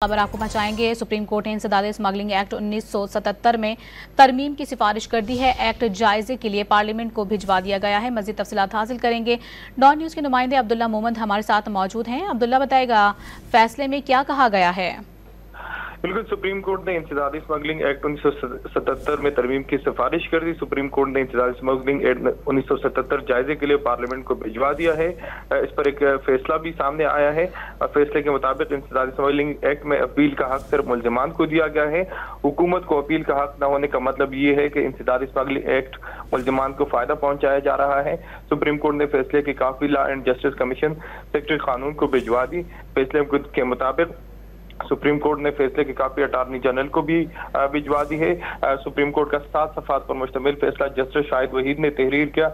खबर आपको पहुंचाएंगे। सुप्रीम कोर्ट ने इंसदाद स्मगलिंग एक्ट 1977 में तरमीम की सिफारिश कर दी है। एक्ट जायजे के लिए पार्लियामेंट को भिजवा दिया गया है। मजीद तफसीलात हासिल करेंगे। डॉन न्यूज के नुमाइंदे अब्दुल्ला मोहम्मद हमारे साथ मौजूद हैं। अब्दुल्ला, बताएगा फैसले में क्या कहा गया है? बिल्कुल, सुप्रीम कोर्ट ने इंसदादी स्मगलिंग एक्ट 1977 में तरमीम की सिफारिश कर दी। सुप्रीम कोर्ट ने इंसदादी स्मगलिंग एक्ट 1977 जायजे के लिए पार्लियामेंट को भिजवा दिया है। इस पर एक फैसला भी सामने आया है। फैसले के मुताबिक इंसदादी स्मगलिंग एक्ट में अपील का हक सिर्फ मुल्जिमान को दिया गया है। हुकूमत को अपील का हक न होने का मतलब ये है कि इंसदादी स्मगलिंग एक्ट मुल्जिमान को फायदा पहुंचाया जा रहा है। सुप्रीम कोर्ट ने फैसले की काफी law and justice commission secretary कानून को भिजवा दी। फैसले के मुताबिक सुप्रीम कोर्ट ने फैसले की कापी अटॉर्नी जनरल को भी भिजवा दी है। सुप्रीम कोर्ट का 7 सफ़ात पर मुश्तमिल फैसला जस्टिस शाहिद वहीद ने तहरीर किया।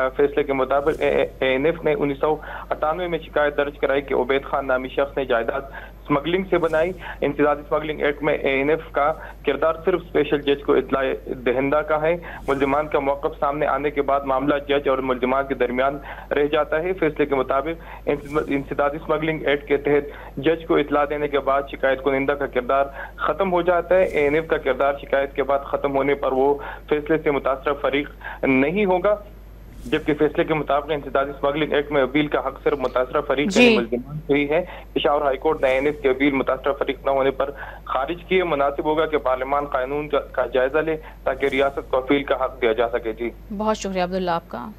फैसले के मुताबिक ANF ने 1998 में शिकायत दर्ज कराई कि उबैद खान नामी शख्स ने जायदाद स्मगलिंग से बनाई। इंसदादी स्मगलिंग एक्ट में ANF का किरदार सिर्फ स्पेशल जज को इत्तला दहिंदा का है। मुल्जिमान का मौक़िफ़ सामने आने के बाद मामला जज और मुल्जिमान के दरमियान रह जाता है। फैसले के मुताबिक इंसदादी स्मगलिंग एक्ट के तहत जज को इत्तला देने के बाद शिकायत कुनिंदा का किरदार खत्म हो जाता है। ANF का किरदार शिकायत के बाद खत्म होने पर वो फैसले से मुतासर फरीक नहीं होगा, जबकि फैसले के मुताबिक इंसदादी स्मगलिंग एक्ट में अपील का हक सिर्फ मुतासरा फरीक मुल्जिमान को ही है। पेशावर हाईकोर्ट ने ANF की अपील मुतासरा फरीक न होने पर खारिज किए। मुनासिब होगा कि पार्लियामान कानून का जायजा ले ताकि रियासत को अपील का हक दिया जा सके। जी, बहुत शुक्रिया अब्दुल्ला आपका।